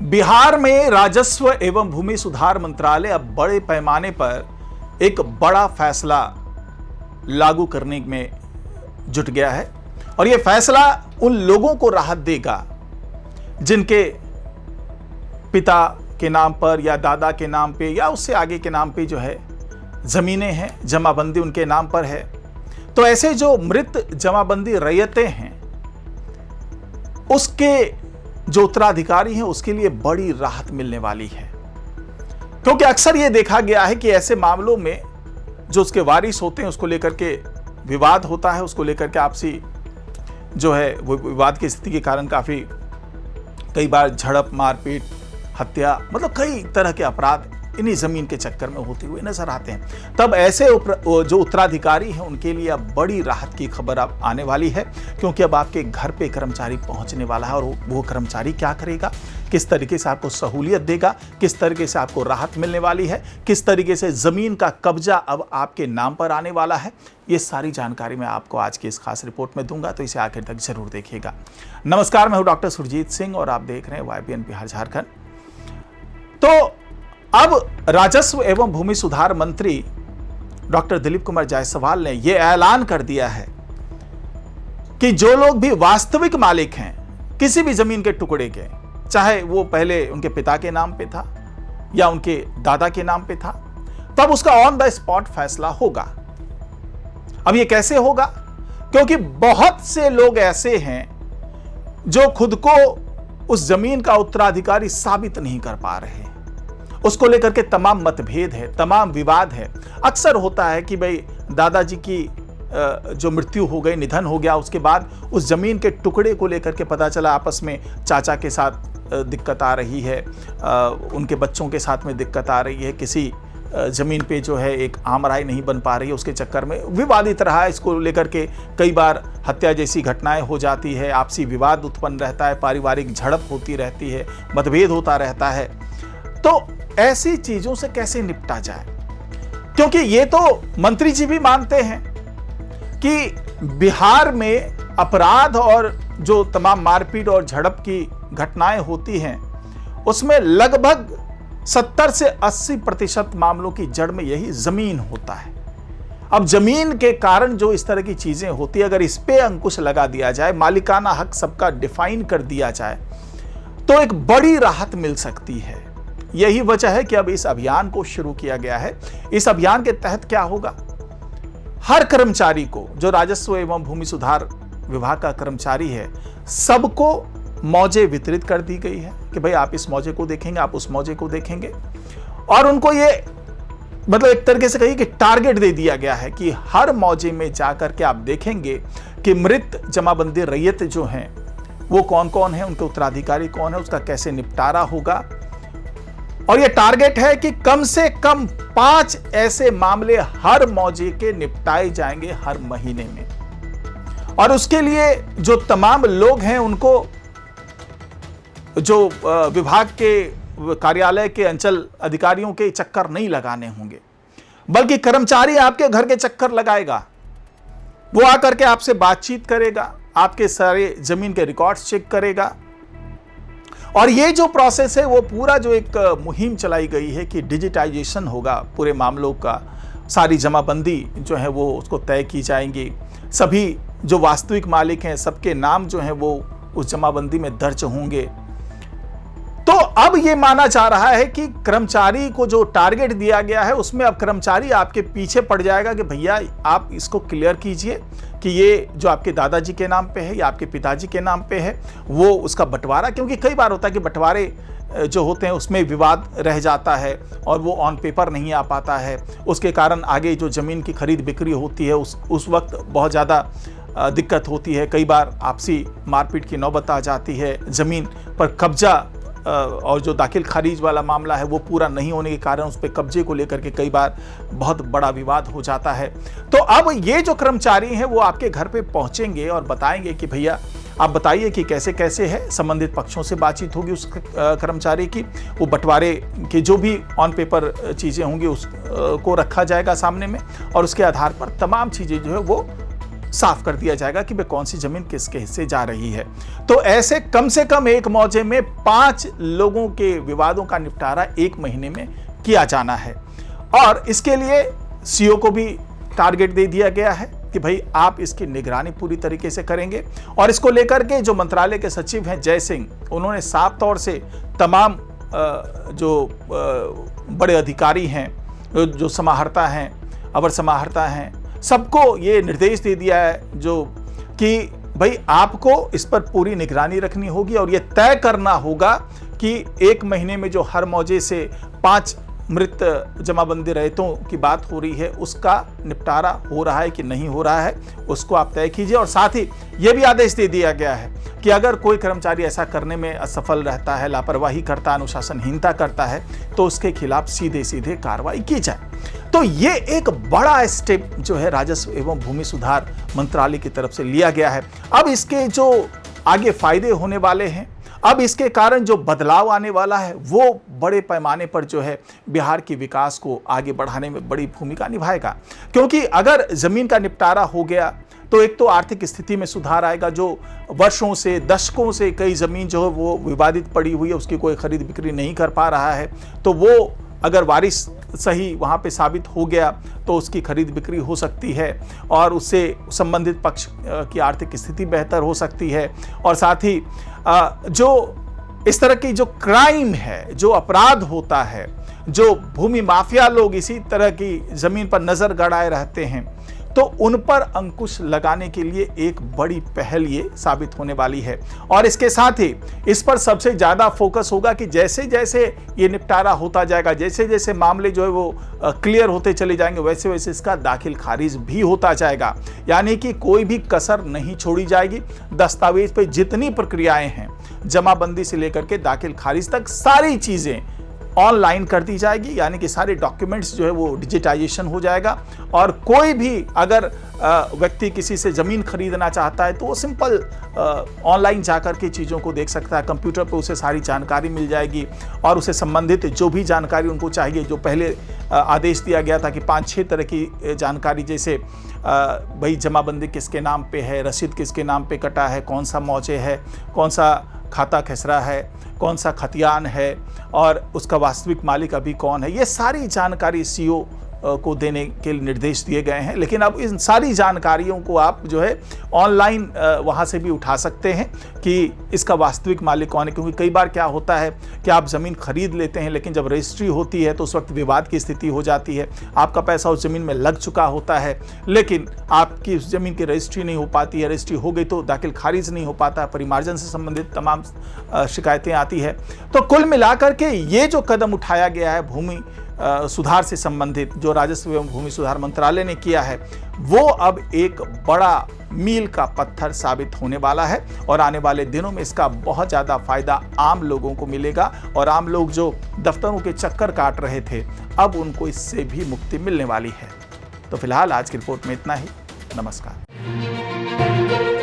बिहार में राजस्व एवं भूमि सुधार मंत्रालय अब बड़े पैमाने पर एक बड़ा फैसला लागू करने में जुट गया है और यह फैसला उन लोगों को राहत देगा जिनके पिता के नाम पर या दादा के नाम पे या उससे आगे के नाम पे जो है जमीनें हैं, जमाबंदी उनके नाम पर है। तो ऐसे जो मृत जमाबंदी रैयतें हैं उसके जो उत्तराधिकारी हैं उसके लिए बड़ी राहत मिलने वाली है, क्योंकि अक्सर यह देखा गया है कि ऐसे मामलों में जो उसके वारिस होते हैं उसको लेकर के विवाद होता है, उसको लेकर के आपसी जो है वो विवाद की स्थिति के कारण काफी कई बार झड़प, मारपीट, हत्या, मतलब कई तरह के अपराध इन्हीं जमीन के चक्कर में होते हुए नजर आते हैं। तब ऐसे जो उत्तराधिकारी हैं उनके लिए अब बड़ी राहत की खबर अब आने वाली है, क्योंकि अब आपके घर पे कर्मचारी पहुंचने वाला है और वो कर्मचारी क्या करेगा, किस तरीके से आपको सहूलियत देगा, किस तरीके से आपको राहत मिलने वाली है, किस तरीके से जमीन का कब्जा अब आपके नाम पर आने वाला है, ये सारी जानकारी मैं आपको आज की इस खास रिपोर्ट में दूंगा, तो इसे आखिर तक जरूर देखिएगा। नमस्कार, मैं हूं डॉक्टर सुरजीत सिंह और आप देख रहे हैं YBN बिहार झारखंड। तो अब राजस्व एवं भूमि सुधार मंत्री डॉक्टर दिलीप कुमार जायसवाल ने यह ऐलान कर दिया है कि जो लोग भी वास्तविक मालिक हैं किसी भी जमीन के टुकड़े के, चाहे वो पहले उनके पिता के नाम पे था या उनके दादा के नाम पे था, तब उसका ऑन द स्पॉट फैसला होगा। अब ये कैसे होगा? क्योंकि बहुत से लोग ऐसे हैं जो खुद को उस जमीन का उत्तराधिकारी साबित नहीं कर पा रहे, उसको लेकर के तमाम मतभेद है, तमाम विवाद है। अक्सर होता है कि भाई दादाजी की जो मृत्यु हो गई, निधन हो गया, उसके बाद उस जमीन के टुकड़े को लेकर के पता चला आपस में चाचा के साथ दिक्कत आ रही है, उनके बच्चों के साथ में दिक्कत आ रही है, किसी जमीन पे जो है एक आमराई नहीं बन पा रही है, उसके चक्कर में विवादित रहा है। इसको लेकर के कई बार हत्या जैसी घटनाएं हो जाती है, आपसी विवाद उत्पन्न रहता है, पारिवारिक झड़प होती रहती है, मतभेद होता रहता है। तो ऐसी चीजों से कैसे निपटा जाए, क्योंकि ये तो मंत्री जी भी मानते हैं कि बिहार में अपराध और जो तमाम मारपीट और झड़प की घटनाएं होती हैं उसमें लगभग 70 से 80% मामलों की जड़ में यही जमीन होता है। अब जमीन के कारण जो इस तरह की चीजें होती है, अगर इस पे अंकुश लगा दिया जाए, मालिकाना हक सबका डिफाइन कर दिया जाए, तो एक बड़ी राहत मिल सकती है। यही वजह है कि अब इस अभियान को शुरू किया गया है। इस अभियान के तहत क्या होगा, हर कर्मचारी को, जो राजस्व एवं भूमि सुधार विभाग का कर्मचारी है, सबको मौजे वितरित कर दी गई है कि भाई आप इस मौजे को देखेंगे, आप उस मौजे को देखेंगे, और उनको ये मतलब एक तरीके से कहिए कि टारगेट दे दिया गया है कि हर मौजे में जाकर के आप देखेंगे कि मृत जमाबंदी रैयत जो हैं वो कौन कौन है, उनके उत्तराधिकारी कौन है, उसका कैसे निपटारा होगा। और यह टारगेट है कि कम से कम 5 ऐसे मामले हर मौजे के निपटाए जाएंगे हर महीने में, और उसके लिए जो तमाम लोग हैं उनको जो विभाग के कार्यालय के अंचल अधिकारियों के चक्कर नहीं लगाने होंगे, बल्कि कर्मचारी आपके घर के चक्कर लगाएगा। वो आकर के आपसे बातचीत करेगा, आपके सारे जमीन के रिकॉर्ड्स चेक करेगा। और ये जो प्रोसेस है वो पूरा जो एक मुहिम चलाई गई है कि डिजिटाइजेशन होगा पूरे मामलों का, सारी जमाबंदी जो है वो उसको तय की जाएंगी, सभी जो वास्तविक मालिक हैं सबके नाम जो है वो उस जमाबंदी में दर्ज होंगे। तो अब ये माना जा रहा है कि कर्मचारी को जो टारगेट दिया गया है उसमें अब कर्मचारी आपके पीछे पड़ जाएगा कि भैया आप इसको क्लियर कीजिए कि ये जो आपके दादाजी के नाम पे है या आपके पिताजी के नाम पे है वो उसका बंटवारा, क्योंकि कई बार होता है कि बंटवारे जो होते हैं उसमें विवाद रह जाता है और वो ऑन पेपर नहीं आ पाता है, उसके कारण आगे जो जमीन की खरीद बिक्री होती है उस वक्त बहुत ज़्यादा दिक्कत होती है। कई बार आपसी मारपीट की नौबत आ जाती है, जमीन पर कब्जा और जो दाखिल खारिज वाला मामला है वो पूरा नहीं होने के कारण उस पर कब्जे को लेकर के कई बार बहुत बड़ा विवाद हो जाता है। तो अब ये जो कर्मचारी हैं वो आपके घर पे पहुंचेंगे और बताएंगे कि भैया आप बताइए कि कैसे कैसे है, संबंधित पक्षों से बातचीत होगी उस कर्मचारी की, वो बंटवारे के जो भी ऑन पेपर चीज़ें होंगी उसको रखा जाएगा सामने में, और उसके आधार पर तमाम चीज़ें जो है वो साफ कर दिया जाएगा कि वे कौन सी जमीन किसके हिस्से जा रही है। तो ऐसे कम से कम एक मौजे में 5 लोगों के विवादों का निपटारा 1 महीने में किया जाना है। और इसके लिए सीओ को भी टारगेट दे दिया गया है कि भाई आप इसकी निगरानी पूरी तरीके से करेंगे। और इसको लेकर के जो मंत्रालय के सचिव हैं जय सिंह, उन्होंने साफ तौर से तमाम जो बड़े अधिकारी हैं, जो समाहर्ता हैं, अवर समाहर्ता हैं, सबको ये निर्देश दे दिया है जो कि भाई आपको इस पर पूरी निगरानी रखनी होगी और ये तय करना होगा कि 1 महीने में जो हर मौजे से 5 मृत जमाबंदी रहितों की बात हो रही है उसका निपटारा हो रहा है कि नहीं हो रहा है, उसको आप तय कीजिए। और साथ ही यह भी आदेश दे दिया गया है कि अगर कोई कर्मचारी ऐसा करने में असफल रहता है, लापरवाही करता है, अनुशासनहीनता करता है, तो उसके खिलाफ सीधे सीधे कार्रवाई की जाए। तो ये एक बड़ा स्टेप जो है राजस्व एवं भूमि सुधार मंत्रालय की तरफ से लिया गया है। अब इसके जो आगे फायदे होने वाले हैं, अब इसके कारण जो बदलाव आने वाला है, वो बड़े पैमाने पर जो है बिहार के विकास को आगे बढ़ाने में बड़ी भूमिका निभाएगा। क्योंकि अगर जमीन का निपटारा हो गया तो एक तो आर्थिक स्थिति में सुधार आएगा। जो वर्षों से, दशकों से कई जमीन जो है वो विवादित पड़ी हुई है, उसकी कोई खरीद बिक्री नहीं कर पा रहा है, तो वो अगर वारिस सही वहाँ पे साबित हो गया तो उसकी खरीद बिक्री हो सकती है और उससे संबंधित पक्ष की आर्थिक स्थिति बेहतर हो सकती है। और साथ ही जो इस तरह की जो क्राइम है, जो अपराध होता है, जो भूमि माफिया लोग इसी तरह की जमीन पर नजर गड़ाए रहते हैं, तो उन पर अंकुश लगाने के लिए एक बड़ी पहल ये साबित होने वाली है। और इसके साथ ही इस पर सबसे ज़्यादा फोकस होगा कि जैसे जैसे ये निपटारा होता जाएगा, जैसे जैसे मामले जो है वो क्लियर होते चले जाएंगे, वैसे वैसे इसका दाखिल खारिज भी होता जाएगा। यानी कि कोई भी कसर नहीं छोड़ी जाएगी। दस्तावेज पे जितनी प्रक्रियाएं हैं, जमाबंदी से लेकर के दाखिल खारिज तक, सारी चीज़ें ऑनलाइन कर दी जाएगी। यानी कि सारे डॉक्यूमेंट्स जो है वो डिजिटाइजेशन हो जाएगा और कोई भी अगर व्यक्ति किसी से ज़मीन खरीदना चाहता है तो वो सिंपल ऑनलाइन जाकर के चीज़ों को देख सकता है। कंप्यूटर पे उसे सारी जानकारी मिल जाएगी और उसे संबंधित जो भी जानकारी उनको चाहिए, जो पहले आदेश दिया गया था कि 5-6 तरह की जानकारी, जैसे भाई जमाबंदी किसके नाम पे है, रसीद किसके नाम पे कटा है, कौन सा मौजे है, कौन सा खाता खसरा है, कौन सा खतियान है और उसका वास्तविक मालिक अभी कौन है, ये सारी जानकारी सीओ को देने के निर्देश दिए गए हैं। लेकिन अब इन सारी जानकारियों को आप जो है ऑनलाइन वहाँ से भी उठा सकते हैं कि इसका वास्तविक मालिक कौन है। क्योंकि कई बार क्या होता है कि आप ज़मीन खरीद लेते हैं, लेकिन जब रजिस्ट्री होती है तो उस वक्त विवाद की स्थिति हो जाती है। आपका पैसा उस ज़मीन में लग चुका होता है, लेकिन आपकी उस ज़मीन की रजिस्ट्री नहीं हो पाती है। रजिस्ट्री हो गई तो दाखिल खारिज नहीं हो पाता, परिमार्जन से संबंधित तमाम शिकायतें आती है। तो कुल मिलाकर के ये जो कदम उठाया गया है भूमि सुधार से संबंधित, जो राजस्व एवं भूमि सुधार मंत्रालय ने किया है, वो अब एक बड़ा मील का पत्थर साबित होने वाला है। और आने वाले दिनों में इसका बहुत ज़्यादा फायदा आम लोगों को मिलेगा और आम लोग जो दफ्तरों के चक्कर काट रहे थे, अब उनको इससे भी मुक्ति मिलने वाली है। तो फिलहाल आज की रिपोर्ट में इतना ही। नमस्कार।